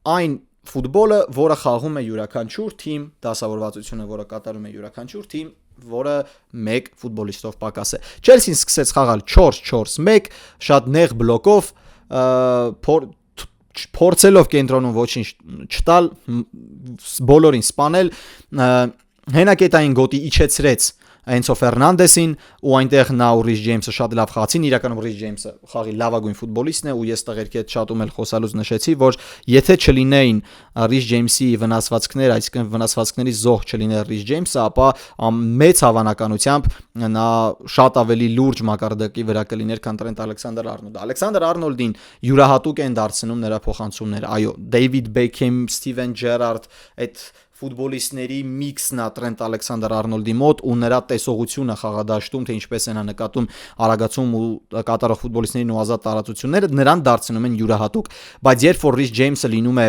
այն ֆուտբոլը, որը խաղում է յուրաքանչյուր թիմ, դասավորվածությունը, որը կատարում է յուրաքանչյուր թիմ, որը մեկ ֆուտբոլիստով պակաս է։ Չելսին սկսեց խաղալ 4-4-1, շատ նեղ բլոկով, փորձելով կենտրոնում ոչինչ չտալ, բոլորին սպանել, հենակետային գոտի իջեցրեց Էնցո Ֆերնանդեսին ու այնտեղ նա ու Ռիչ Ջեյմսը շատ լավ խաղացին, իրականում Ռիչ Ջեյմսը խաղի լավագույն ֆուտբոլիստն է ու ես տղերքի հետ շատ ումել խոսալուց նշեցի, որ եթե չլինեին Ռիչ Ջեյմսի վնասվածքներ, այսինքն վնասվածքների զոհ չլիներ Ռիչ Ջեյմսը, ապա մեծ հավանականությամբ նա շատ ավելի լուրջ մակարդակի վրա կլիներ, քան Տրենտ Ալեքսանդր-Արնոլդը։ Ալեքսանդր-Արնոլդին յուրահատուկ են դարձնում նրա փոխանցումները, այո, Դեյվիդ Բեքհեմ, Սթիվեն Ջերարդ, այդ ֆուտբոլիստների միքսն է Տրենտ Ալեքսանդր-Արնոլդի մոտ ու նրա տեսողությունը խաղադաշտում, թե ինչպես են նկատում արագացում ու կատարող ֆուտբոլիստներին ու ազատ տարածությունները, նրան դարձնում են յուրահատուկ, բայց երբ որ Ռիչ Ջեյմսը լինում է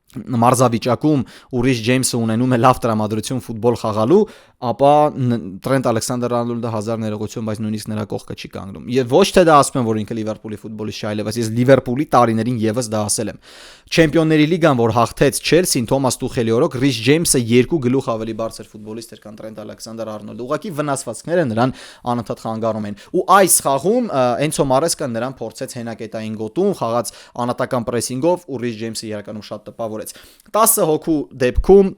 մարզավիճակում ու Ռիչ Ջեյմսը ունենում է լավ տրամադրություն ֆուտբոլ խաղալու, ապա Տրենտ Ալեքսանդր-Արնոլդը հազար ներողություն, բայց նույնիսկ նրա կողքը չի կանգնում։ Եվ ոչ թե դա ասում եմ, որ ինքը Լիվերպուլի ֆուտբոլիստ չէ, այլևս ես Լիվերպուլի տարիներին եւս դա ասել եմ։ Չեմպիոնների լիգան, որ հաղթեց Չելսին Թոմաս Տուխելի օրոք, Ռիչ Ջեյմսը 2 գլուխ ավելի բարձր ֆուտբոլիստ էր, քան Տրենտ Ալեքսանդր-Արնոլդը։ Ուղղակի վնասվածքները նրան անընդհատ խանգարում են։ Ու այս խաղում Էնցո Մարեսկան նրան փորձեց հենակետային գոտում, խաղաց անատական պրեսինգով ու Ռիչ Ջեյմսը իրականում շատ տպավորեց։ 10 հոգու դեպքում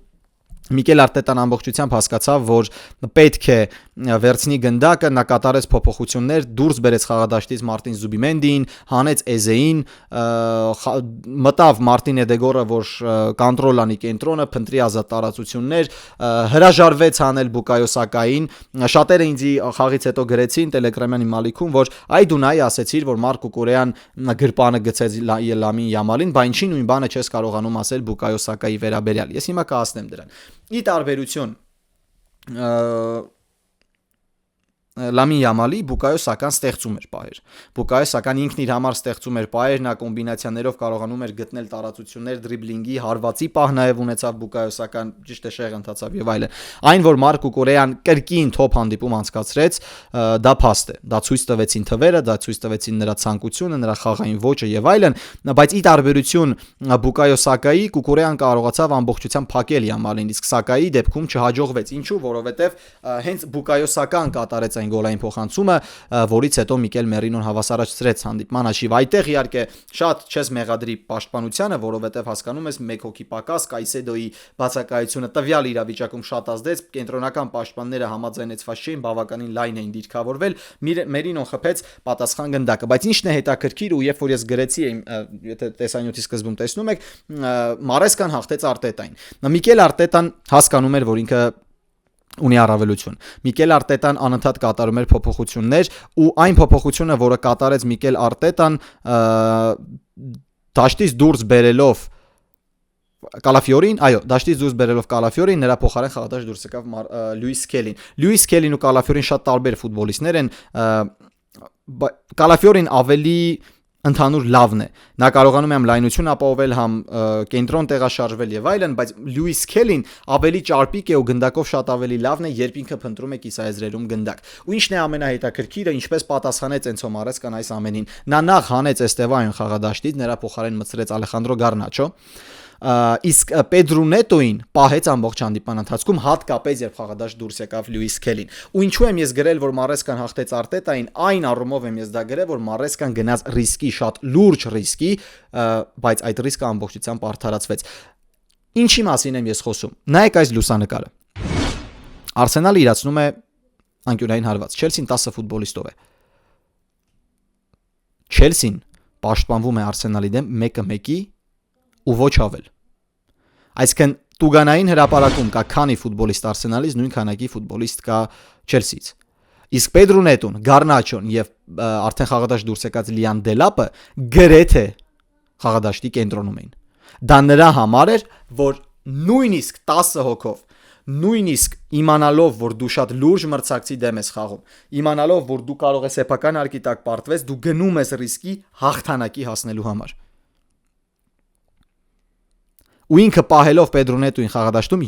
Միկել Արտետան ամբողջությամբ հասկացավ, որ պետք է վերցնի գնդակը, նա կատարեց փոփոխություններ, դուրս բերեց խաղադաշտից Մարտին Զուբիմենդիին, հանեց Էզեին, մտավ Մարտին Էդեգորը, որ կոնտրոլ անի կենտրոնը, փնտրի ազատ տարածություններ, հրաժարվեց հանել Բուկայո Սակային։ Շատերը ինձ խաղից հետո գրեցին Տելեգրամյանի մալիքում, որ այ դու նայ ասեցիր, որ Մարկո Կորեան գրպանը գցեց Լամին Յամալին, բայց ինչի նույն բանը չես կարողանում ասել Բուկայո Սակայի վերաբերյալ։ Ես հիմա կհասնեմ դրան։ Ի տարբերություն Լամին Յամալի Բուկայո Սական ստեղծում էր պահեր։ Բուկայո Սական ինքն իր համար ստեղծում էր պահեր, նա կոմբինացիաներով կարողանում էր գտնել տարածություններ, դրիբլինգի, հարվածի պահ նաև ունեցավ Բուկայո Սական, ճիշտ է շեղ ընթացավ եւ այլն։ Այն որ Մարկո Կորեան կրկին թոփ հանդիպում անցկացրեց, դա փաստ է։ Դա ցույց տվեցին թվերը, դա ցույց տվեցին նրա ցանկությունը, նրա խաղային ոճը եւ այլն, բայց ի տարբերություն Բուկայո Սակայի, Կուկուրեան կարողացավ ամբողջությամբ փակել Յամալին, իսկ Սակայի դեպքում չհաջողվեց։ Ինչու՞, որովհետեւ հենց Բուկայո Սական կատարեց այն գոլային փոխանցումը, որից հետո Միկել Մերինոն հավասարացրեց հանդիպման հաշիվը։ Այդտեղ իհարկե շատ չես մեղադրի պաշտպանությանը, որովհետև հասկանում ես մեկ հոգի պակաս, Կայսեդոյի բացակայությունը տվյալ իրավիճակում շատ ազդեց, կենտրոնական պաշտպանները համաձայնեցված չէին, բավականին լայն էին դիրքավորվել, Մերինոն խփեց պատասխան գնդակը, բայց ինչն է հետաքրքիր ու երբ որ ես գրեցի, եթե տեսանյութի սկզբում տեսնում եք, Մարեսկան հաղթեց Արտետային։ Միկել Արտետան հասկանում էր, որ ինքը ունի առավելություն։ Միկել Արտետան անընդհատ կատարում էր փոփոխություններ ու այն փոփոխությունը, որը կատարեց Միկել Արտետան դաշտից դուրս բերելով Կալաֆիորին, այո, դաշտից դուրս բերելով Կալաֆիորին, նրա փոխարեն խաղադաշտ դուրս եկավ Լյուիս Քելին։ Լյուիս Քելին ու Կալաֆիորին շատ տարբեր ֆուտբոլիստներ են, Կալաֆիորին ավելի ընդհանուր լավն է։ Նա կարողանում է համ լայնություն ապահովել, համ կենտրոն տեղաշարժվել եւ այլն, բայց Լյուիս Քելին ավելի ճարպիկ է ու գնդակով շատ ավելի լավն է, երբ ինքը փնտրում է կիսաեզրերում գնդակ։ Ու ինչն է ամենահետաքրքիրը, ինչպես պատասխանեց Էնցո Մարեսկան այս ամենին։ Նա նախ հանեց Էստևայոն խաղադաշտից, նրա փոխարեն մտցրեց Ալեխանդրո Գառնաչո, իսկ Պեդրո Նետոին պահեց ամբողջ հանդիպման ընթացքում, հատկապես երբ խաղադաշտ դուրս եկավ Լյուիս Քելին։ Ու ինչու եմ ես գրել, որ Մարեսկան հաղթեց Արտետային, այն առումով եմ ես դա գրել, որ Մարեսկան գնաց ռիսկի, շատ լուրջ ռիսկի, բայց այդ ռիսկը ամբողջությամբ արդարացվեց։ Ինչի մասին եմ ես խոսում։ Նայեք այս լուսանկարը։ Արսենալը իրացնում է անկյունային հարված։ Չելսին 10 ֆուտբոլիստով է։ Չելսին պաշտպանվում է Արսենալի դեմ 1-1-ի ու ոչ ավել։ Այսինքն Տուգանային հրապարակում կա քանի ֆուտբոլիստ Արսենալից, նույն քանակի ֆուտբոլիստ կա Չելսից։ Իսկ Պեդրո Նետոն, Գառնաչոն եւ արդեն խաղադաշտ դուրս եկած Լիան Դելապը գրեթե խաղադաշտի կենտրոնում էին։ Դա նրա համար էր, որ նույնիսկ 10 հոգով, նույնիսկ իմանալով, որ դու շատ լուրջ մրցակցի դեմ ես խաղում, իմանալով, որ դու կարող ես սեփական արկի տակ պարտվես, դու գնում ես ռիսկի հաղթանակի հասնելու համար։ Ու ինքը պահելով Պեդրո Նետոին խաղադաշտում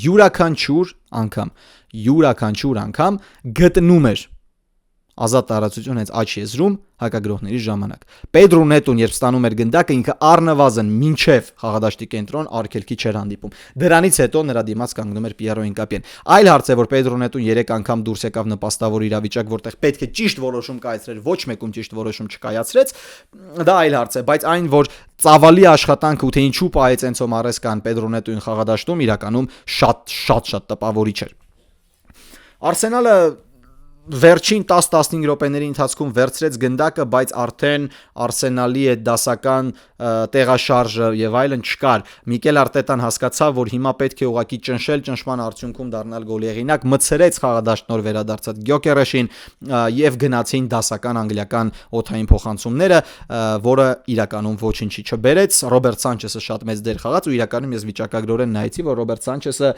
յուրաքանչյուր անգամ գտնում էր ազատ տարածություն հենց աչ եզրում հակագրողների ժամանակ։ Պեդրո Նետոն երբ ստանում էր գնդակը, ինքը առնվազն մինչև խաղադաշտի կենտրոն արգելքի չէր հանդիպում։ Դրանից հետո նրա դիմաց կանգնում էր Պիերո Ինկապիեն։ Այլ հարց է, որ Պեդրո Նետոն 3 անգամ դուրս եկավ նպաստավոր իրավիճակ, որտեղ պետք է ճիշտ որոշում կայացրեր, ոչ մեկում ճիշտ որոշում չկայացրեց, դա այլ հարց է, բայց այն, որ ծավալի աշխատանքը ու թե ինչու պահեց Էնցո Մարեսկան Պեդրո Նետոյին խաղադաշտում, իրականում շատ տպավորիչ էր։ Արսենալը վերջին 10-15 րոպեների ընթացքում վերցրեց գնդակը, բայց արդեն Արսենալի այդ դասական տեղաշարժը եւ այլն չկար։ Միկել Արտետան հասկացավ, որ հիմա պետք է ուղղակի ճնշել, ճնշման արդյունքում դառնալ գոլի հեղինակ, մցրեց խաղադաշտ նոր վերադարձած Գյոկերեշին եւ գնացին դասական անգլիական օթային փոխանցումները, որը իրականում ոչինչի չբերեց։ Ռոբերտ Սանչեսը շատ մեծ դեր խաղաց ու իրականում ես վիճակագրորեն նայեցի, որ Ռոբերտ Սանչեսը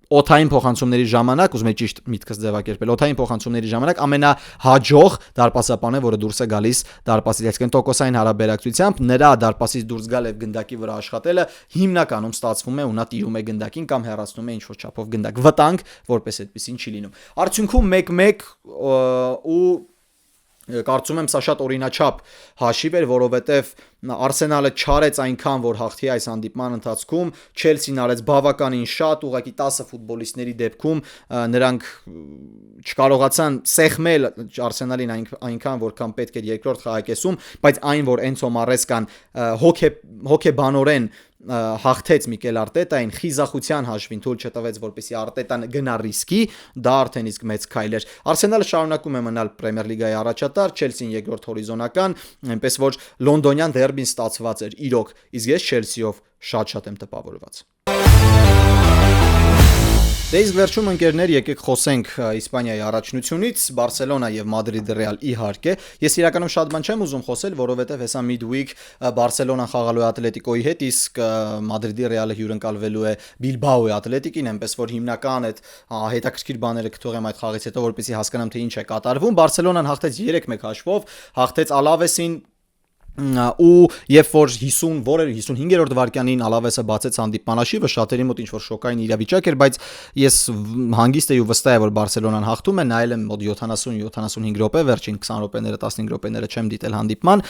օթային փոխանցումների ժամանակ, ուզում եմ ճիշտ միտքս ձևակերպել, օթային փոխանցումների ժամանակ ամենահաջող դարպասապանը, որը դուրս է գալիս դարպասից, այսինքն տոկոսային հարաբերակցությամբ նրա դարպասից դուրս գալ եւ գնդակի վրա աշխատելը հիմնականում ստացվում է ու նա տիրում է գնդակին կամ հեռացնում է ինչ-որ չափով գնդակ։ Վտանգ, որպես այդպեսին չի լինում։ Արդյունքում 1-1 ու կարծում եմ սա շատ օրինաչափ հաշիվ էր, որովհետև Արսենալը չարեց այնքան, որ հաղթի այս հանդիպման ընթացքում, Չելսին արեց բավականին շատ, ուղղակի 10 ֆուտբոլիստների դեպքում նրանք չկարողացան սեղմել Արսենալին այնքան, որքան պետք էր երկրորդ խաղակեսում, բայց այն, որ Էնցո Մարեսկան հոգեբանորեն հաղթեց Միկել Արտետային, խիզախության հաշվին թույլ չտվեց, որպեսզի Արտետան գնա ռիսկի, դա արդեն իսկ մեծ քայլ էր։ Արսենալը շարունակում է մնալ Պրեմիեր լիգայի առաջատար, Չելսին երկրորդ հորիզոնական, այնպես որ լոնդոնյան դերբին ստացված էր իրոք, իսկ ես Չելսիով շատ եմ տպավորված։ Դե իսկ վերջում ընկերներ, եկեք խոսենք Իսպանիայի առաջնությունից, Բարսելոնա եւ Մադրիդի Ռեալ իհարկե։ Ես իրականում շատ բան չեմ ուզում խոսել, որովհետեւ հեսա Midweek Բարսելոնան խաղալու է Ատլետիկոյի հետ, իսկ Մադրիդի Ռեալը հյուրընկալվելու է Բիլբաոյի Ատլետիկին, այնպես որ հիմնական այդ հետաքրքիր բաները կթողեմ այդ խաղից հետո, որպեսզի հասկանամ թե ինչ է կատարվում։ Բարսելոնան հաղթեց 3-1 հաշվով, հաղթեց Ալավեսին ու երբ որ 55-րդ վայրկյանին Ալավեսը բացեց հանդիպման հաշիվը, շատերի մոտ ինչ որ շոկային իրավիճակ էր, բայց ես հանգիստ եի ու վստահ եմ, որ Բարսելոնան հաղթում է, նայել եմ մոտ 70-75 րոպե, վերջին 20 րոպեները, 15 րոպեները չեմ դիտել հանդիպման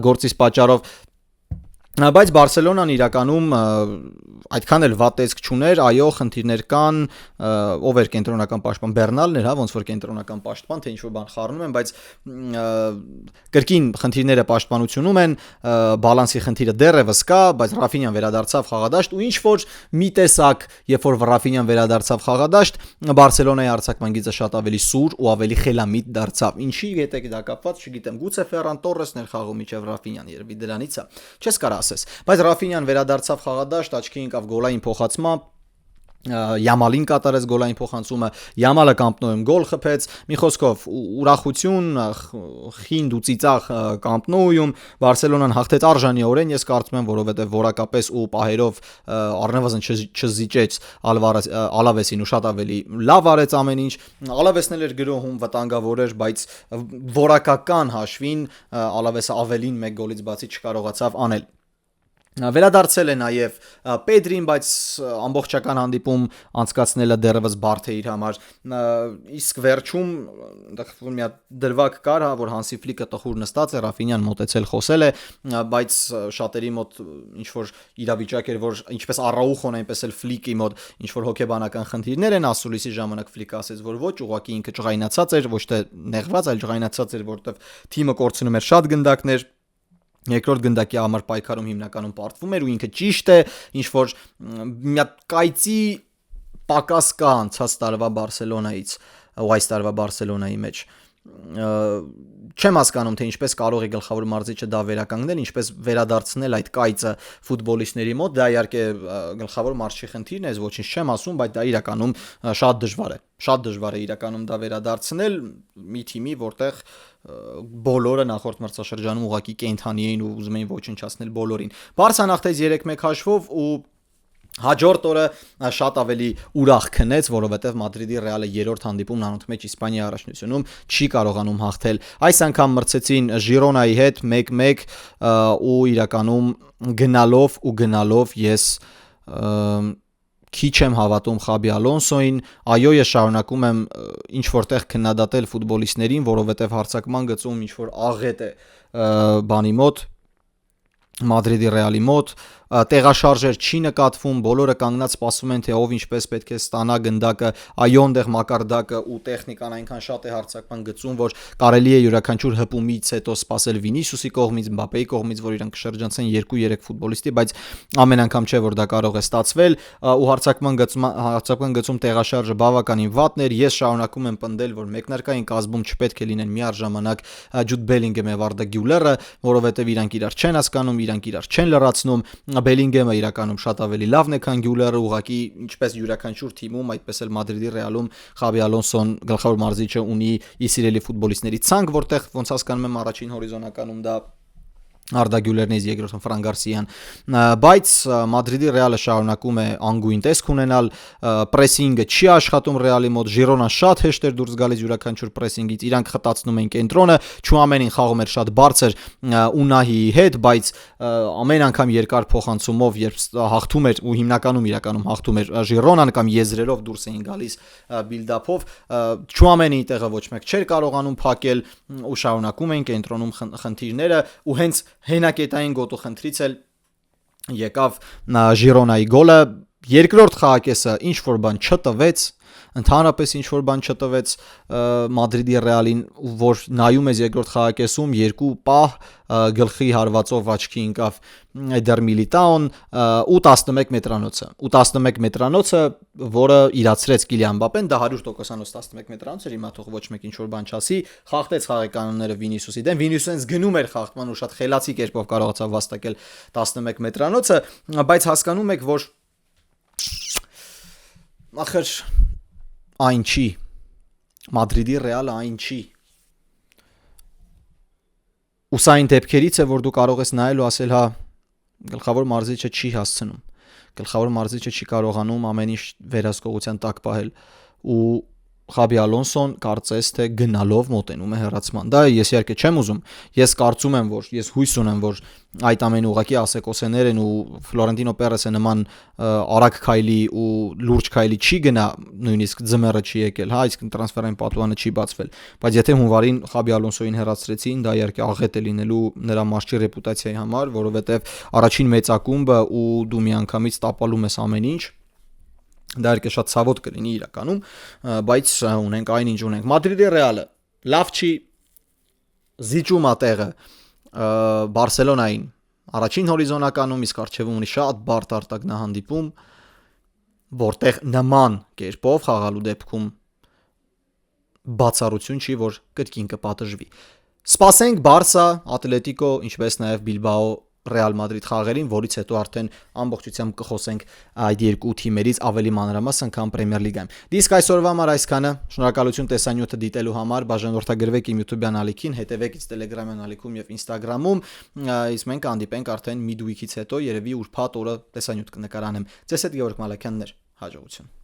գործից պատճառով, բայց Բարսելոնան իրականում այդքան էլ վատ տեսք չուներ, այո, խնդիրներ կան, ով էր կենտրոնական պաշտպան Բեռնալն էր, հա, ոնց որ կենտրոնական պաշտպան, թե ինչ-որ բան խառնում են, բայց կրկին խնդիրները պաշտպանությունում են, բալանսի խնդիրը դեռևս կա, բայց Ռաֆինյան վերադարձավ խաղադաշտ ու ինչ որ մի տեսակ, երբ որ Ռաֆինյան վերադարձավ խաղադաշտ, Բարսելոնայի արձակման գիծը շատ ավելի սուր ու ավելի խելամիտ դարձավ։ Ինչի հետ է դա կապված, չգիտեմ, գուցե Ֆերրան Տորեսն էր խաղում միջև Ռաֆինյան, երևի դրանից է։ Չես կարող ասես, բայց Ռաֆինյան վերադարձավ խաղադաշտ, աչքի ընկավ գոլային փոխանցմամբ, Յամալին կատարեց գոլային փոխանցումը, Յամալը Կամպնոյում գոլ խփեց, մի խոսքով ուրախություն, խինդ ու ծիծաղ Կամպնոյում, Բարսելոնան հաղթեց արժանիորեն, ես կարծում եմ, որովհետև որակապես ու պահերով առնվազն չզիջեց Ալավեսին ու շատ ավելի լավ արեց ամեն ինչ, Ալավեսն էլ էր գրոհում, վտանգավոր էր, բայց որակական հաշվին Ալավեսը ավելին մեկ գոլից բացի չկարողացավ անել։ Վերադարձել է նաև Պեդրին, բայց ամբողջական հանդիպում անցկացնելը դեռևս բարդ է իր համար, իսկ վերջում մի հատ դրվագ կար, որ Հանսի Ֆլիկը տխուր նստած է, Ռաֆինյան մոտեցել խոսել է, բայց շատերի մոտ ինչ-որ իրավիճակ էր, որ ինչպես Արաուխոն, այնպես էլ Ֆլիկի մոտ ինչ-որ հոգեբանական խնդիրներ են, ասուլիսի ժամանակ Ֆլիկը ասեց, որ ոչ, ուղղակի ինքը ջղայնացած էր, ոչ թե նեղված, այլ ջղայնացած էր, որովհետև թիմը կորցնում էր շատ գնդակներ, երկրորդ գնդակի համար պայքարում հիմնականում պարտվում էր ու ինքը ճիշտ է, ինչ որ մի հատ կայծի պակաս կա անցած տարվա Բարսելոնայից ու այս տարվա Բարսելոնայի մեջ, չեմ հասկանում, թե ինչպես կարող է գլխավոր մարզիչը դա վերականգնել, ինչպես վերադարձնել այդ կայծը ֆուտբոլիստների մոտ, դա իհարկե գլխավոր մարզչի խնդիրն է, ես ոչինչ չեմ ասում, բայց դա իրականում շատ դժվար է իրականում դա վերադարձնել մի թիմի, որտեղ բոլորը նախորդ մրցաշրջանում ուղղակի կենթանի էին ու ուզում էին ոչնչացնել բոլորին։ Բարսան հաղթեց 3-1 հաշվով ու հաջորդ օրը շատ ավելի ուրախ քնեց, որովհետև Մադրիդի Ռեալը երրորդ հանդիպումն անոթ մեջ Իսպանիայի առաջնությունում չի կարողանում հաղթել։ Այս անգամ մրցեցին Ժիրոնայի հետ 1-1 ու իրականում գնալով ես քիչ եմ հավատում Խաբի Ալոնսոին, այո, ես շարունակում եմ ինչ որտեղ քննադատել ֆուտբոլիստներին, որովհետև հարձակման գծում ինչ որ աղետ է բանի մոտ, Մադրիդի Ռեալի մոտ, տեղաշարժեր չի նկատվում, բոլորը կանգնած սպասում են, թե ով ինչպես պետք է ստանա գնդակը, այո, այնտեղ մակարդակը ու տեխնիկան այնքան շատ է հարձակման գծում, որ կարելի է յուրաքանչյուր հպումից հետո սպասել Վինիսիուսի կողմից, Մբապեի կողմից, որ իրանք կշրջանցեն 2-3 ֆուտբոլիստի, բայց ամեն անգամ չէ, որ դա կարող է ստացվել, ու հարձակման գծում տեղաշարժը բավականին վատն էր, ես շարունակում եմ պնդել, որ մեկնարկային կազմում չպետք է լինեն միառժամանակ Ջուդ Բելինգեմը եւ Արդա Գյուլերը, որովհետեւ իրանք իրար չեն հասկանում, իրանք իրար չեն լրացնում, Բելինգեմը իրականում շատ ավելի լավն է, քան Գյուլերը, ուղղակի ինչպես յուրաքանչյուր թիմում, այդպես էլ Մադրիդի Ռեալում Խաբի Ալոնսոն գլխավոր մարզիչը ունի իր սիրելի ֆուտբոլիստների ցանկ, որտեղ ոնց հասկանում եմ առաջին հորիզոնականում դա Արդա Գյուլերն է, երկրորդն Ֆրան Գարսիան, բայց Մադրիդի Ռեալը շարունակում է անգույն տեսք ունենալ, պրեսինգը չի աշխատում Ռեալի մոտ, Ժիրոնան շատ հեշտ էր դուրս գալիս յուրաքանչյուր պրեսինգից, իրանք խտացնում են կենտրոնը, Չուամենին խաղում էր շատ բարձր Ունահիի հետ, բայց ամեն անգամ երկար փոխանցումով, երբ հաղթում էր ու հիմնականում իրականում հաղթում էր Ժիրոնան կամ եզրելով դուրս էին գալիս բիլդափով, Չուամենի տեղը ոչ մեկ չէր կարողանում փակել ու շարունակում էին կենտրոնում խնդիրները ու հենց հենակետային գոտու խնդրից էլ եկավ Ժիրոնայի գոլը, երկրորդ խաղակեսը ինչ որ բան չտվեց, ընդհանրապես ինչ որ բան չտվեց Մադրիդի Ռեալին, որ նայում ես երկրորդ խաղակեսում երկու պահ գլխի հարվածով աչքի ընկավ Էդեր Միլիտաոն ու 11 մետրանոցը, որը իրացրեց Կիլիան Մբապեն, դա 100%-անոց 11 մետրանոց էր, հիմա թող ոչ մեկ ինչ որ բան չասի, խախտեց խաղի կանոնները Վինիսիուսի դեմ, Վինիսիուսն գնում էր խախտման ու շատ խելացի կերպով կարողացավ վաստակել 11 մետրանոցը, բայց հասկանում եք, որ ախր այն չի, Մադրիդի Ռեալը այն չի, ու սա այն դեպքերից է, որ դու կարող ես նայել ու ասել, հա, գլխավոր մարզիչը չի հասցնում, գլխավոր մարզիչը չի կարողանում ամեն ինչ վերահսկողության տակ պահել ու Խաբի Ալոնսոն կարծես թե գնալով մոտենում է հեռացման, դա ես իհարկե չեմ ուզում, ես կարծում եմ, որ ես հույս ունեմ, որ այդ ամենը ուղղակի ասեկոսեներ են ու Ֆլորենտինո Պերեսը նման արագ քայլի ու լուրջ քայլի չի գնա, նույնիսկ ձմեռը չի եկել, հա, իսկ տրանսֆերային պատուհանը չի բացվել, բայց եթե հունվարին Խաբի Ալոնսոին հեռացրեցին, դա իհարկե աղետ է լինելու նրա մարզչի ռեպուտացիայի համար, որովհետև առաջին մեծ ակումբը ու դու միանգամից տապալում ես ամեն ինչ, դա իհարկե շատ ցավոտ կլինի իրականում, բայց ունենք այնինչ ունենք։ Մադրիդի Ռեալը լավ չի, զիջում է տեղը Բարսելոնային առաջին հորիզոնականում, իսկ առջևում ունի շատ բարդ արտագնահանդիպում, որտեղ նման կերպով խաղալու դեպքում բացառություն չի, որ կրկին կպատժվի։ Սպասենք Բարսա, Ատլետիկո, ինչպես նաև Բիլբաո Ռեալ Մադրիդ խաղերին, որից հետո արդեն ամբողջությամբ կխոսենք այդ երկու թիմերից ավելի մանրամասն, քան Պրեմիեր լիգայում։ Իսկ այսօրվա համար այսքանը, շնորհակալություն տեսանյութը դիտելու համար, բաժանորդագրվեք իմ YouTube-յան ալիքին, հետևեք ինձ Telegram-յան ալիքում եւ Instagram-ում, իսկ մենք կհանդիպենք արդեն Midweek-ից հետո, երևի ուրբաթ օրը տեսանյութ կնկարանեմ։ Ձեզ հետ Գևորգ Մալաքյանն էր, հաջողություն։